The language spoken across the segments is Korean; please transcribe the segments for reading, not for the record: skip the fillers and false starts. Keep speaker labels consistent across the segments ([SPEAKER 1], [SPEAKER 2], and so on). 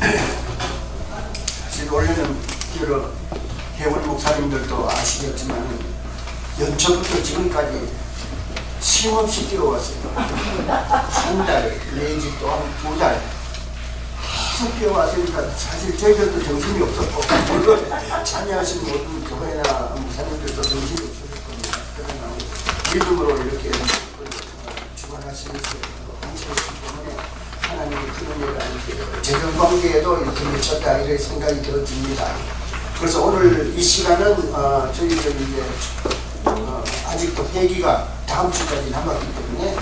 [SPEAKER 1] 사실 원래는 여러 해원 목사님들도 아시겠지만 연초부터 지금까지 쉼없이 뛰어왔어요. 한 달 내지 또 한 두 달 계속 뛰어왔으니까 사실 저희들도 정신이 없었고 물론 참여하신 모든 교회나 목사님들도 정신이 없었을 겁니다. 그러나 믿음으로 이렇게 주관하시면서 하시기 때문에 하나님의 큰 은혜가 이렇게 재정관계에도 이렇게 미쳤다 이런 생각이 들어집니다. 그래서 오늘 이 시간은 저희들이 이제 아직도 회기가 다음 주까지 남았기 때문에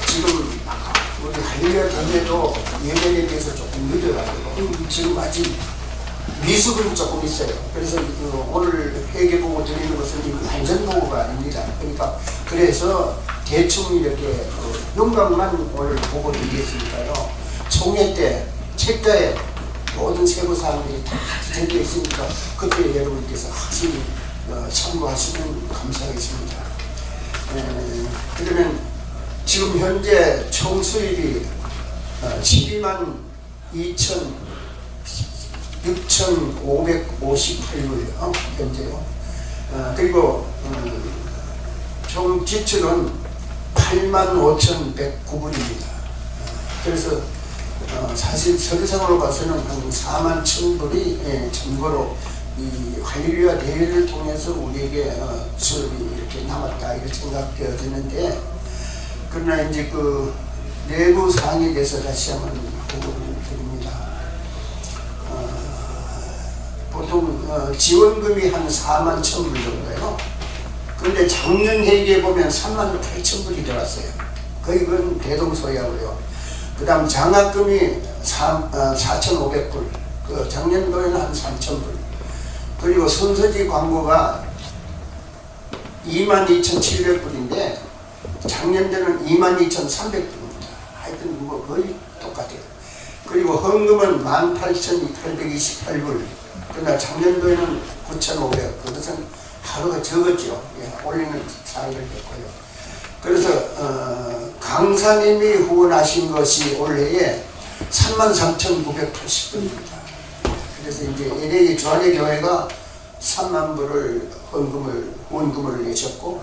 [SPEAKER 1] 지금 우리 할렐루야 교회도 예배에 대해서 조금 늦어가지고 지금 아직 미숙은 조금 있어요. 그래서 오늘 회개 보고 드리는 것은 완전 보고가 아닙니다. 그러니까 그래서 대충 이렇게 영광만 오늘 보고 드리겠으니까요. 총회 때 책자에 모든 세부 사항들이 다 적혀 있으니까 그때 여러분께서 확실히 참고하시면 감사하겠습니다. 그러면 지금 현재 총 수입이 12만 6,558불 현재요. 그리고 총 지출은 85,109불입니다. 그래서 사실 서류상으로 봐서는 한 4만 1,000불이 참고로 이 할렐루야 대회를 통해서 우리에게 수업이 이렇게 남았다 이렇게 생각되어지는데, 그러나 이제 그 내부 사항에 대해서 다시 한번 보고를 드립니다. 보통 지원금이 한 4만 1,000불 정도예요. 그런데 작년 회계에 보면 3만 8,000불이 들어왔어요. 거의 그건 대동소이하고요. 그 다음 장학금이 4,500불, 그 작년도에는 한 3,000불. 그리고 순서지 광고가 22,700불인데 작년도는 22,300불입니다. 하여튼 뭐 거의 똑같아요. 그리고 헌금은 18,828불. 그러나 작년도에는 9,500. 그것은 하루가 적었죠. 예, 올해는 4일을 됐고요. 그래서 강사님이 후원하신 것이 올해에 33,980불입니다. 그래서 이제 LA 조한의 교회가 3만 불을 후원금을 내셨고,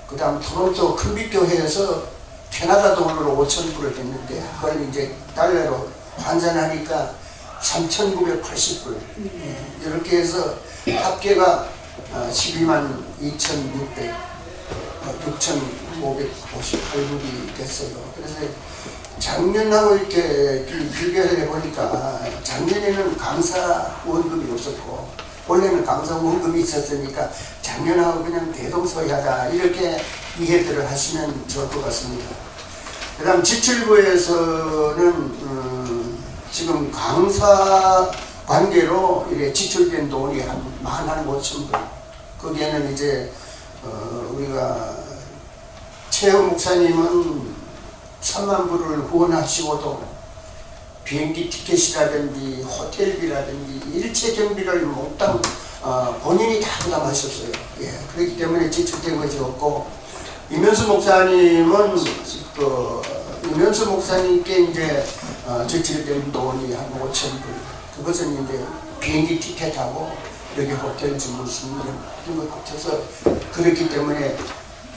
[SPEAKER 1] 그 다음 토론토 큰빛교회에서 캐나다 돈으로 5,000불을 냈는데 그걸 이제 달러로 환산하니까 3,980불. 이렇게 해서 합계가 12만 6,558불이 됐어요. 그래서 작년하고 이렇게 비교를 해보니까 작년에는 강사 후원금이 없었고 원래는 강사 후원금이 있었으니까 작년하고 그냥 대동소이하다 이렇게 이해들을 하시면 좋을 것 같습니다. 그 다음 지출부에서는 지금 강사 관계로 이렇게 지출된 돈이 한 15,000불. 거기에는 이제 우리가 최영 목사님은 3만 불을 후원하시고도 비행기 티켓이라든지 호텔비라든지 일체 경비를 몽땅 본인이 다 부담하셨어요. 예, 그렇기 때문에 지출된 것이 없고, 이면수 목사님은 이면수 목사님께 이제 지출된 돈이 한 5,000불. 그것은 이제 비행기 티켓하고 여기 호텔 주무시는 이런 거 합쳐서 그렇기 때문에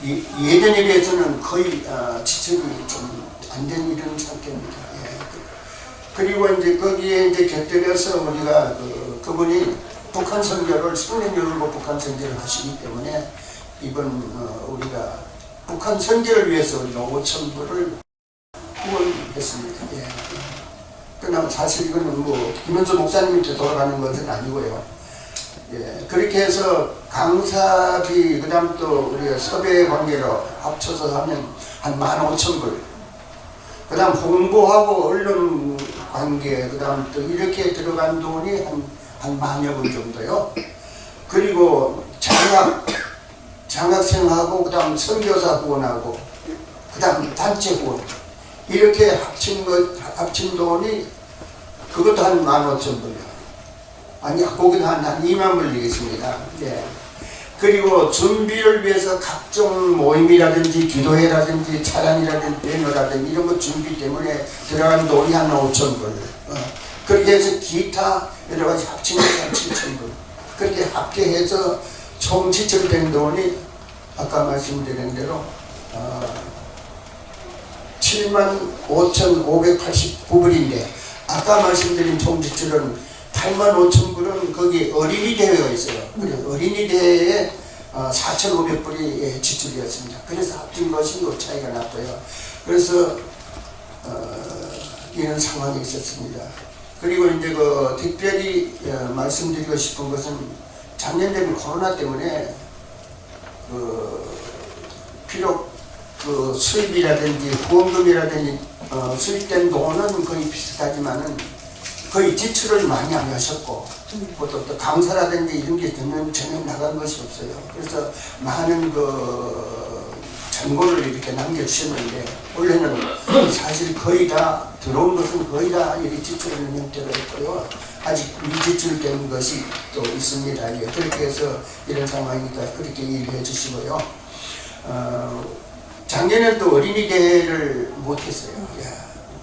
[SPEAKER 1] 예전에 비해서는 거의 지출이 좀 안 된 이런 상태입니다. 예. 그리고 이제 거기에 이제 곁들여서 우리가 그분이 북한 선교를 10년 열고 북한 선교를 하시기 때문에 이번 우리가 북한 선교를 위해서 우리가 5,000불을 후원했습니다. 예. 그러나 사실 이거는 뭐 김현수 목사님한테 돌아가는 것은 아니고요. 예, 그렇게 해서 강사비, 그 다음 또 우리가 섭외 관계로 합쳐서 하면 한 15,000불. 그 다음 홍보하고 언론 관계, 그 다음 또 이렇게 들어간 돈이 한 10,000여 불 정도요. 그리고 장학생하고, 그 다음 선교사 후원하고, 그 다음 단체 후원. 이렇게 합친 돈이 그것도 한 15,000불이요. 아니, 거기도 한 2만 불 되겠습니다. 예. 그리고 준비를 위해서 각종 모임이라든지 기도회라든지 차량이라든지 배너라든지 이런 거 준비 때문에 들어간 돈이 한 5,000불. 그렇게 해서 기타 여러 가지 합치면 7,000불. 그렇게 합계해서 총 지출된 돈이 아까 말씀드린 대로 75,589불인데 아까 말씀드린 총 지출은 85,000불은 거기 어린이 대회가 있어요. 그래서 어린이 대회에 4,500불이 지출이었습니다. 그래서 합친 것이 그 차이가 났고요. 그래서 이런 상황이 있었습니다. 그리고 이제 그 특별히 말씀드리고 싶은 것은 작년 되면 코로나 때문에 비록 그 수입이라든지 후원금이라든지 수입된 돈은 거의 비슷하지만은 거의 지출을 많이 안 하셨고 또 강사라든지 이런 게 전혀 나간 것이 없어요. 그래서 많은 정보를 이렇게 남겨주셨는데 원래는 사실 거의 다 들어온 것은 거의 다 이렇게 지출을 형태로 했고요. 아직 미지출된 것이 또 있습니다. 예, 그렇게 해서 이런 상황이니까 그렇게 이해해 주시고요. 작년에 또 어린이 대회를 못했어요. 예,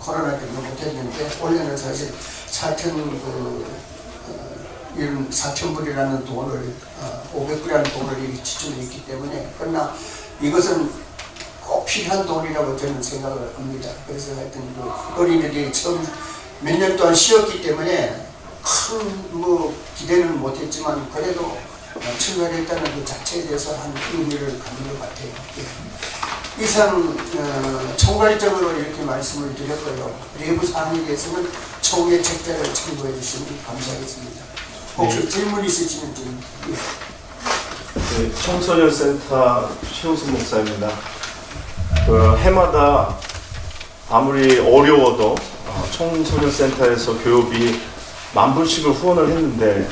[SPEAKER 1] 코로나 때문에 못했는데 올해는 사실 4,000불이라는 돈을 500불이라는 돈을 이렇게 지출했기 때문에 그러나 이것은 꼭 필요한 돈이라고 저는 생각을 합니다. 그래서 하여튼 그 어린이들이 처음 몇 년 동안 쉬었기 때문에 큰 기대는 못했지만 그래도 출발했다는 그 자체에 대해서 한 의미를 갖는 것 같아요. 예. 이상 총괄적으로 이렇게 말씀을 드렸고요. 내부 사항에 대해서는 총회 책자를 참고해 주시면 감사하겠습니다. 혹시 질문 있으시면 좀. 예.
[SPEAKER 2] 네, 청소년센터 최우순 목사입니다. 해마다 아무리 어려워도 청소년센터에서 교육이 10,000불씩을 후원을 했는데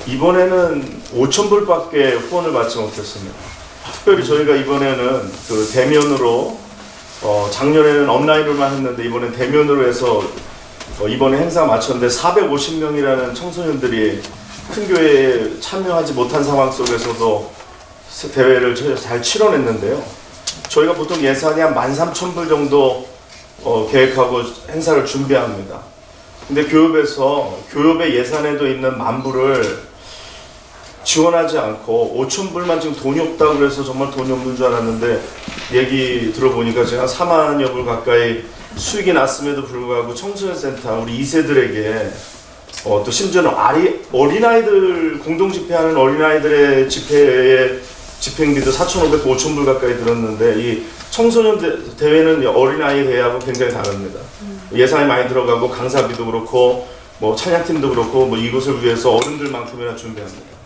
[SPEAKER 2] 이번에는 5,000불밖에 후원을 받지 못했습니다. 특별히 저희가 이번에는 그 대면으로 작년에는 온라인으로만 했는데 이번엔 대면으로 해서 이번에 행사 마쳤는데 450명이라는 청소년들이 큰 교회에 참여하지 못한 상황 속에서도 대회를 잘 치러냈는데요. 저희가 보통 예산이 한 13,000불 정도 계획하고 행사를 준비합니다. 근데 교협에서 교협의 예산에도 있는 10,000불을 지원하지 않고 5,000불만 지금 돈이 없다고 그래서 정말 돈이 없는 줄 알았는데 얘기 들어보니까 지금 한 4만여 불 가까이 수익이 났음에도 불구하고 청소년센터 우리 2세들에게 또 심지어는 어린아이들 공동 집회하는 어린아이들의 집회의 집행비도 4,500, 5,000불 가까이 들었는데 이 청소년 대회는 어린아이 대회하고 굉장히 다릅니다. 예산이 많이 들어가고 강사비도 그렇고 뭐 찬양팀도 그렇고 뭐 이것을 위해서 어른들만큼이나 준비합니다.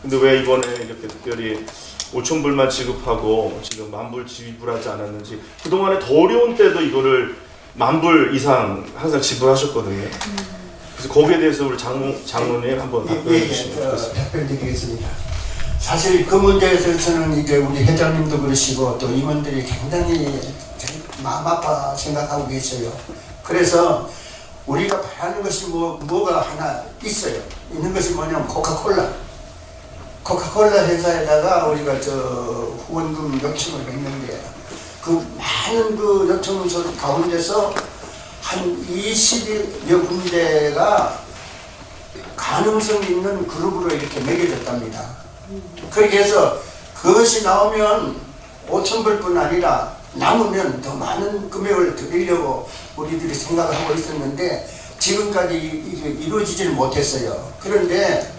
[SPEAKER 2] 근데 왜 이번에 이렇게 특별히 5,000불만 지급하고 지금 10,000불 지불하지 않았는지 그동안에 더 어려운 때도 이거를 10,000불 이상 항상 지불하셨거든요. 그래서 거기에 대해서 우리 장로님 한번 답변해 주시면 좋겠습니다.
[SPEAKER 1] 답변드리겠습니다. 사실 그 문제에 대해서는 이제 우리 회장님도 그러시고 또 임원들이 굉장히 마음 아파 생각하고 계셔요. 그래서 우리가 바라는 것이 뭐가 하나 있어요. 있는 것이 뭐냐면 코카콜라 회사에다가 우리가 후원금 요청을 했는데 그 많은 그 요청 가운데서 한 20여 군데가 가능성 있는 그룹으로 이렇게 매겨졌답니다. 그렇게 해서 그것이 나오면 5,000불뿐 아니라 남으면 더 많은 금액을 드리려고 우리들이 생각을 하고 있었는데 지금까지 이루어지지를 못했어요. 그런데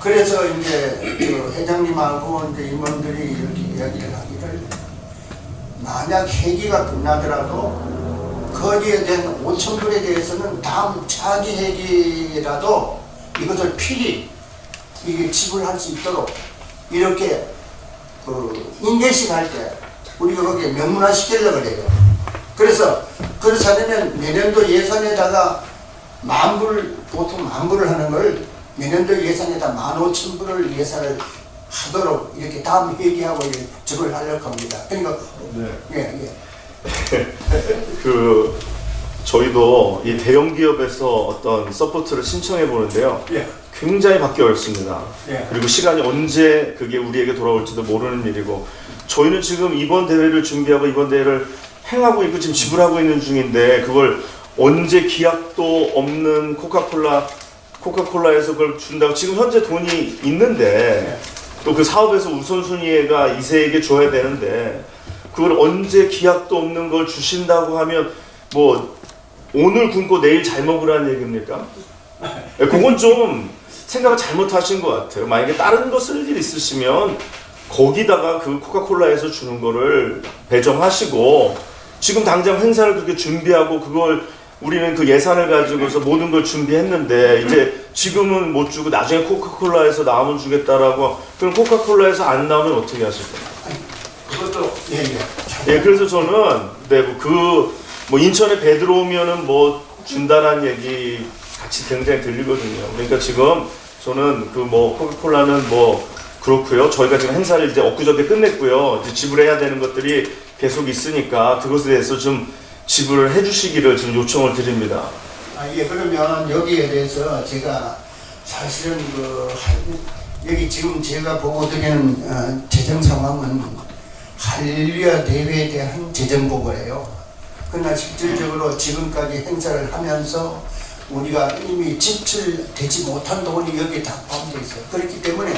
[SPEAKER 1] 그래서 이제 회장님하고 이제 임원들이 이렇게 이야기를 하기를 만약 회기가 끝나더라도 거기에 대한 5,000불에 대해서는 다음 차기 회기라도 이것을 필히 이게 지불할 수 있도록 이렇게 인계식 할 때 우리가 거기에 명문화 시키려고 그래요. 그래서 그렇지 않으면 내년도 예산에다가 10,000불, 보통 10,000불을 하는 걸 내년도 예산에다 15,000불을 예산을 하도록 이렇게 다음 회기하고 적을 하려고 합니다. 그러니까 예.
[SPEAKER 2] 저희도 이 대형 기업에서 어떤 서포트를 신청해 보는데요.
[SPEAKER 1] 예.
[SPEAKER 2] 굉장히 받기 어렵습니다.
[SPEAKER 1] 예.
[SPEAKER 2] 그리고 시간이 언제 그게 우리에게 돌아올지도 모르는 일이고 저희는 지금 이번 대회를 준비하고 이번 대회를 행하고 있고 지금 지불하고 있는 중인데 그걸 언제 기약도 없는 코카콜라에서 그걸 준다고 지금 현재 돈이 있는데 또 그 사업에서 우선순위가 이세에게 줘야 되는데 그걸 언제 기약도 없는 걸 주신다고 하면 뭐 오늘 굶고 내일 잘 먹으라는 얘기입니까? 그건 좀 생각을 잘못하신 것 같아요. 만약에 다른 거 쓸 일 있으시면 거기다가 그 코카콜라에서 주는 거를 배정하시고 지금 당장 행사를 그렇게 준비하고 그걸 우리는 그 예산을 가지고서 모든 걸 준비했는데 이제 지금은 못 주고 나중에 코카콜라에서 나오면 주겠다라고 그럼 코카콜라에서 안 나오면 어떻게 하실 거예요?
[SPEAKER 1] 그것도
[SPEAKER 2] 예, 그래서 저는 뭐 인천에 배 들어오면은 뭐 준다라는 얘기 같이 굉장히 들리거든요. 그러니까 지금 저는 그 뭐 코카콜라는 뭐 그렇고요. 저희가 지금 행사를 이제 엊그저께 끝냈고요. 이제 지불해야 되는 것들이 계속 있으니까 그것에 대해서 좀 지불을 해주시기를 지금 요청을 드립니다.
[SPEAKER 1] 예, 그러면 여기에 대해서 제가 사실은 여기 지금 제가 보고 드리는 재정 상황은 할렐루야 대회에 대한 재정 보고예요. 그러나 실질적으로 지금까지 행사를 하면서 우리가 이미 지출되지 못한 돈이 여기에 다 포함되어 있어요. 그렇기 때문에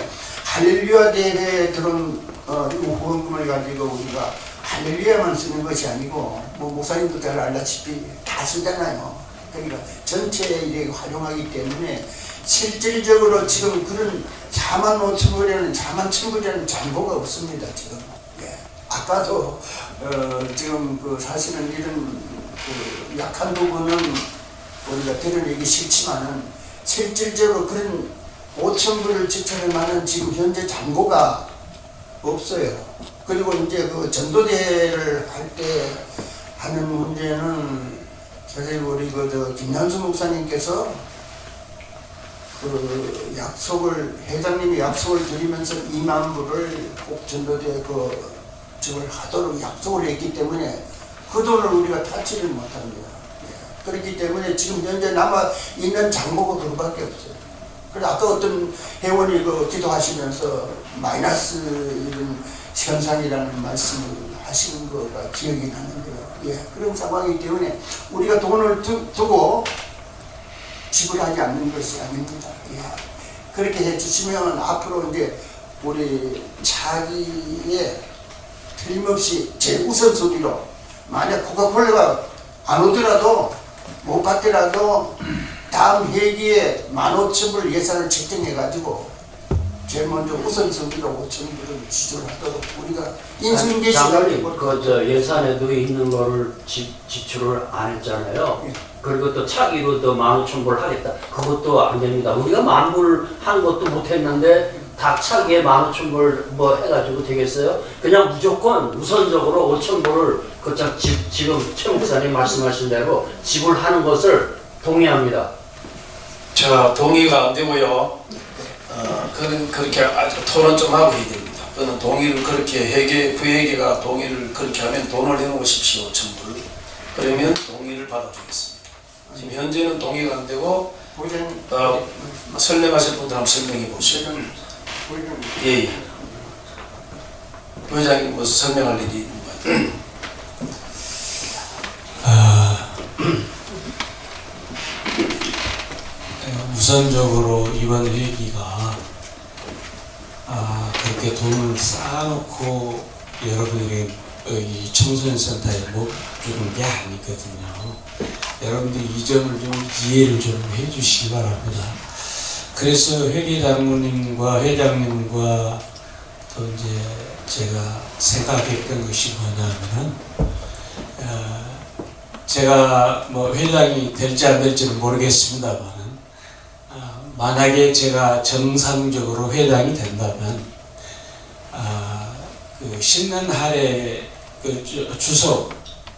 [SPEAKER 1] 할렐루야 대회에 들어온 후원금을 가지고 우리가 할렐루야만 쓰는 것이 아니고 뭐 목사님도 잘 알다시피 다 쓰잖아요. 그러니까 전체에 이렇게 활용하기 때문에 실질적으로 지금 그런 45,000불이라는 41,000불이라는 잔고가 없습니다. 지금. 예. 아까도 지금 사실은 이런 약한 부분은 우리가 드러내기 싫지만은 실질적으로 그런 5,000불을 지출할 만한 지금 현재 잔고가 없어요. 그리고 이제 그 전도대를 할 때 하는 문제는 사실 우리 김현수 목사님께서 그 회장님이 약속을 드리면서 2만 불을 꼭 전도대에 저걸 하도록 약속을 했기 때문에 그 돈을 우리가 타치를 못합니다. 예. 그렇기 때문에 지금 현재 남아 있는 잔고가 그거밖에 없어요. 그래서 아까 어떤 회원이 기도하시면서 마이너스 이런 현상이라는 말씀을 하시는 거가 기억이 나는데요. 예, 그런 상황이기 때문에 우리가 돈을 두고 지불하지 않는 것이 아닙니다. 예. 그렇게 해주시면 앞으로 이제 우리 차기에 틀림없이 제우선순위로 만약 코카콜라가 안 오더라도 못 받더라도 다음 회기에 15,000불 예산을 책정해가지고 제일 먼저 우선순위로 5,000불을 지출하도록 우리가 인수인계시간에
[SPEAKER 3] 예산에도 있는 거를 지출을 안 했잖아요.
[SPEAKER 1] 예.
[SPEAKER 3] 그리고 또 차기로 또 15,000불 하겠다. 그것도 안 됩니다. 우리가 10,000불 한 것도 못 했는데 다 차기에 15,000불 뭐 해가지고 되겠어요? 그냥 무조건 우선적으로 5,000불을 지금 최 목사님 말씀하신 대로 지불하는 것을 동의합니다.
[SPEAKER 4] 자, 동의가 안 되고요. 그렇게 아주 토론 좀 하고 해야 됩니다. 그는 동의를 그렇게 회계가 동의를 그렇게 하면 돈을 내놓으십시오, 5,000불. 그러면 동의를 받아주겠습니다. 지금 현재는 동의가 안 되고 설명하실 분들 한번 설명해 보시죠. 예. 부회장님 무슨 설명할 일이 있는 거예요?
[SPEAKER 5] 우선적으로 이번 회기가 그렇게 돈을 쌓아놓고 여러분에게 이 청소년센터에 주는 게 아니거든요. 여러분들 이 점을 좀 이해를 좀 해주시기 바랍니다. 그래서 회계장모님과 회장님과 또 이제 제가 생각했던 것이 뭐냐면은 제가 뭐 회장이 될지 안 될지는 모르겠습니다만 만약에 제가 정상적으로 회장이 된다면 그 신년 할애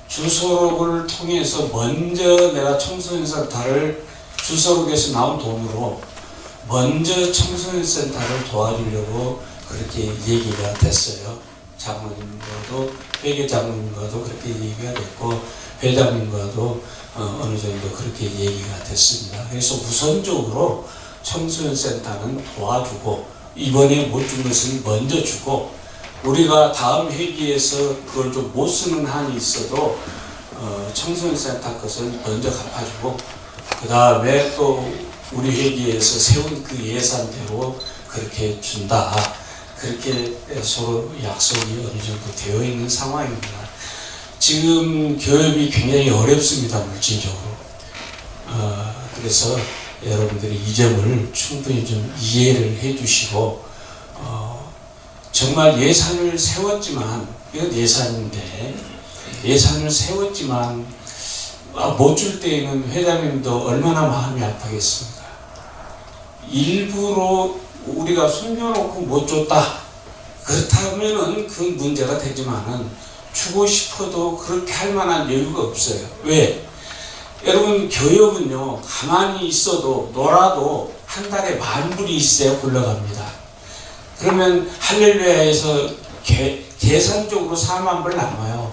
[SPEAKER 5] 주소록을 통해서 먼저 내가 청소년센터를 주소록에서 나온 돈으로 먼저 청소년센터를 도와주려고 그렇게 얘기가 됐어요. 장모님과도 회계장모님과도 그렇게 얘기가 됐고 회장님과도 어느 정도 그렇게 얘기가 됐습니다. 그래서 우선적으로 청소년센터는 도와주고 이번에 못 준 것은 먼저 주고 우리가 다음 회기에서 그걸 좀 못 쓰는 한이 있어도 청소년센터 것은 먼저 갚아주고 그 다음에 또 우리 회계에서 세운 그 예산대로 그렇게 준다. 그렇게 서로 약속이 어느 정도 되어 있는 상황입니다. 지금 교육이 굉장히 어렵습니다, 물질적으로. 그래서 여러분들이 이 점을 충분히 좀 이해를 해주시고 정말 예산을 세웠지만 이건 예산인데 예산을 세웠지만 못 줄 때에는 회장님도 얼마나 마음이 아프겠습니까? 일부러 우리가 숨겨놓고 못 줬다. 그렇다면은 그 문제가 되지만은 주고 싶어도 그렇게 할 만한 여유가 없어요. 왜? 여러분 교육은요 가만히 있어도 놀아도 한 달에 10,000불이 있어야 굴러갑니다. 그러면 할렐루야에서 계산적으로 40,000불 남아요.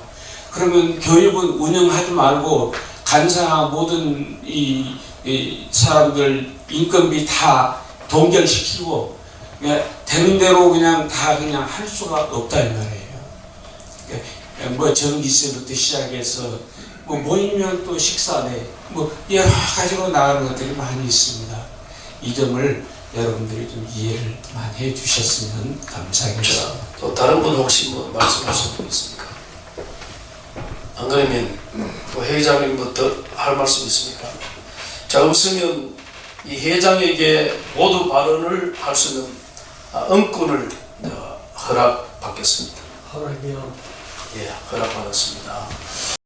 [SPEAKER 5] 그러면 교육은 운영하지 말고 간사 모든 이 사람들 인건비 다 동결시키고 되는 대로 그냥 다 그냥 할 수가 없다 이 말이에요. 뭐 전기세부터 시작해서 뭐 모이면 또 식사네 뭐 여러 가지로 나가는 것들이 많이 있습니다. 이 점을 여러분들이 좀 이해를 많이 해주셨으면 감사하겠습니다.
[SPEAKER 4] 자, 또 다른 분 혹시 뭐 말씀하실 분 있습니까? 안 그러면 또 회장님부터 할 말씀 있습니까? 자, 없으면 이 회장에게 모두 발언을 할 수 있는 음권을 허락받겠습니다.
[SPEAKER 3] 허락이요.
[SPEAKER 4] 예, 허락받았습니다.